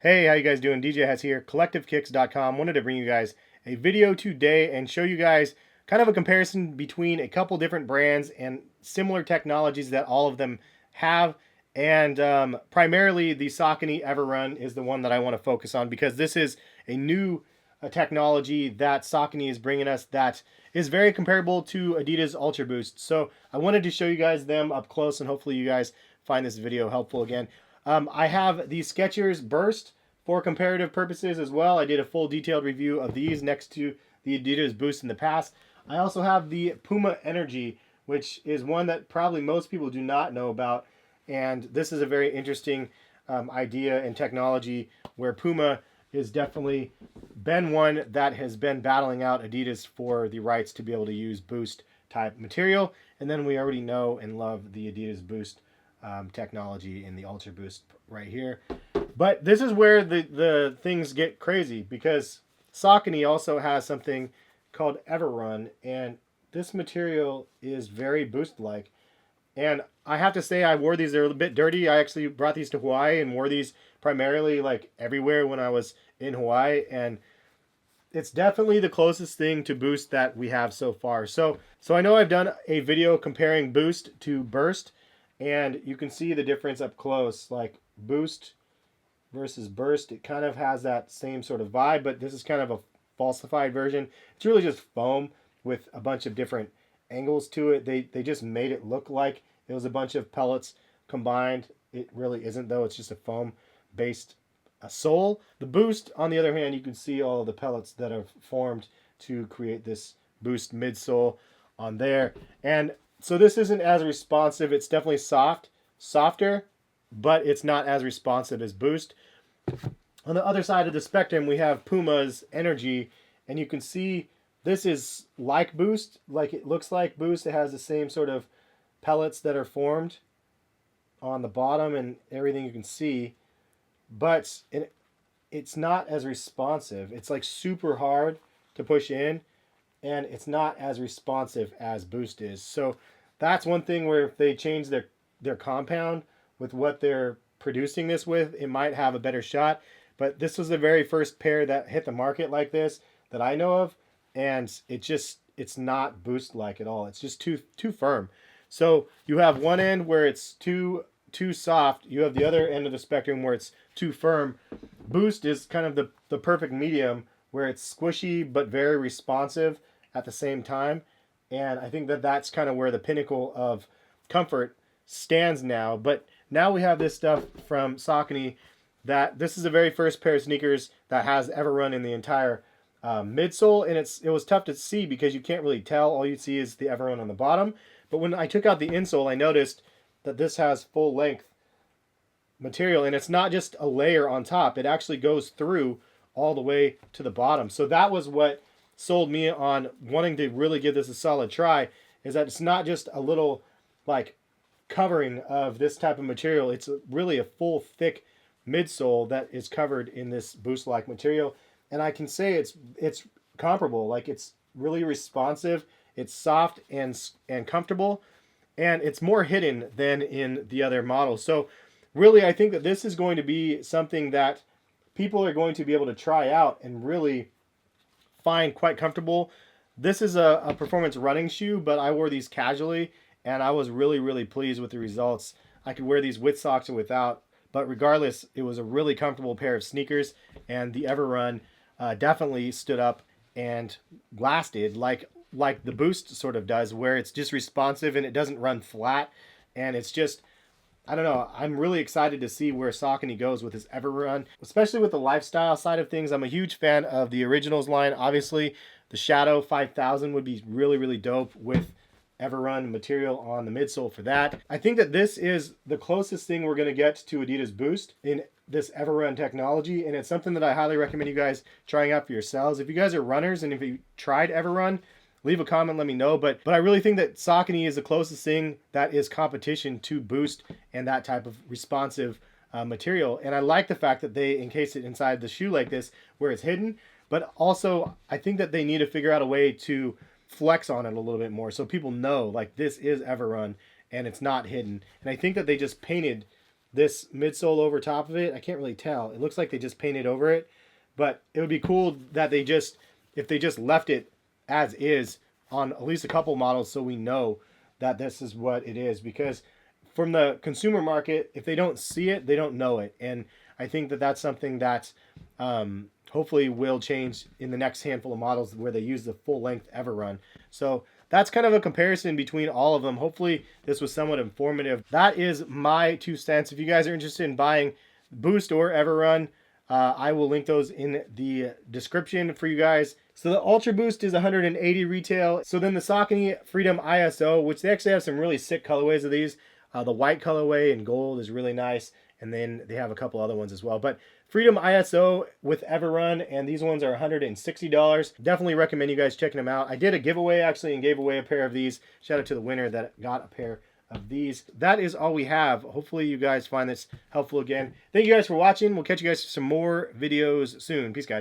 Hey, how you guys doing? DJ Has here, CollectiveKicks.com. Wanted to bring you guys a video today and show you guys kind of a comparison between a couple different brands and similar technologies that all of them have. And primarily the Saucony Everun is the one that I want to focus on because this is a new technology that Saucony is bringing us that is very comparable to Adidas Ultra Boost. So I wanted to show you guys them up close, and hopefully you guys find this video helpful again. I have the Skechers Burst for comparative purposes as well. I did a full detailed review of these next to the Adidas Boost in the past. I also have the Puma Energy, which is one that probably most people do not know about. And this is a very interesting idea and technology where Puma has definitely been one that has been battling out Adidas for the rights to be able to use Boost type material. And then we already know and love the Adidas Boost technology in the Ultra Boost right here. But this is where the things get crazy, because Saucony also has something called Everrun, and this material is very Boost-like. And I have to say, I wore these, they're a bit dirty. I actually brought these to Hawaii and wore these primarily like everywhere when I was in Hawaii, and it's definitely the closest thing to Boost that we have so far. So I know I've done a video comparing Boost to Burst, and you can see the difference up close. Like Boost versus Burst, it kind of has that same sort of vibe, but this is kind of a falsified version. It's really just foam with a bunch of different angles to it. They just made it look like it was a bunch of pellets combined. It really isn't, though. It's just a foam based sole. The Boost, on the other hand, you can see all of the pellets that have formed to create this Boost midsole on there. And so this isn't as responsive. It's definitely softer, but it's not as responsive as Boost. On the other side of the spectrum, we have Puma's Energy, and you can see this is like Boost, like it looks like Boost. It has the same sort of pellets that are formed on the bottom and everything you can see, but it's not as responsive. It's like super hard to push in, and it's not as responsive as Boost is. So that's one thing where if they change their compound with what they're producing this with, it might have a better shot. But this was the very first pair that hit the market like this that I know of, and it's not Boost like at all. It's just too firm. So you have one end where it's too soft. You have the other end of the spectrum where it's too firm. Boost is kind of the perfect medium where it's squishy but very responsive at the same time. And I think that that's kind of where the pinnacle of comfort stands now. But now we have this stuff from Saucony that this is the very first pair of sneakers that has Everrun in the entire midsole, and it was tough to see because you can't really tell. All you see is the Everrun on the bottom. But when I took out the insole, I noticed that this has full length material, and it's not just a layer on top. It actually goes through all the way to the bottom. So that was what sold me on wanting to really give this a solid try, is that it's not just a little like covering of this type of material. It's really a full thick midsole that is covered in this Boost-like material. And I can say it's comparable. Like, it's really responsive, it's soft and comfortable, and it's more hidden than in the other models. So really, I think that this is going to be something that people are going to be able to try out and really find quite comfortable. This is a performance running shoe, but I wore these casually, and I was really pleased with the results. I could wear these with socks or without, but regardless, it was a really comfortable pair of sneakers, and the Everrun definitely stood up and lasted like the Boost sort of does, where it's just responsive and it doesn't run flat. And it's just, I don't know, I'm really excited to see where Saucony goes with this Everrun, especially with the lifestyle side of things. I'm a huge fan of the Originals line. Obviously, the Shadow 5000 would be really dope with Everrun material on the midsole for that. I think that this is the closest thing we're going to get to Adidas Boost in this Everrun technology, and it's something that I highly recommend you guys trying out for yourselves. If you guys are runners and if you tried Everrun, leave a comment, let me know. But I really think that Saucony is the closest thing that is competition to Boost and that type of responsive material. And I like the fact that they encase it inside the shoe like this, where it's hidden. But also, I think that they need to figure out a way to flex on it a little bit more so people know, like, this is Everrun and it's not hidden. And I think that they just painted this midsole over top of it. I can't really tell. It looks like they just painted over it, but it would be cool that they just, if they just left it as is on at least a couple models, so we know that this is what it is. Because from the consumer market, if they don't see it, they don't know it. And I think that that's something that hopefully will change in the next handful of models where they use the full length Everrun. So that's kind of a comparison between all of them. Hopefully this was somewhat informative. That is my 2 cents. If you guys are interested in buying Boost or Everrun, I will link those in the description for you guys. So the Ultra Boost is 180 retail. So then the Saucony Freedom ISO, which they actually have some really sick colorways of these. The white colorway and gold is really nice. And then they have a couple other ones as well. But Freedom ISO with Everrun, and these ones are $160. Definitely recommend you guys checking them out. I did a giveaway actually and gave away a pair of these. Shout out to the winner that got a pair of these. That is all we have. Hopefully you guys find this helpful again. Thank you guys for watching. We'll catch you guys for some more videos soon. Peace, guys.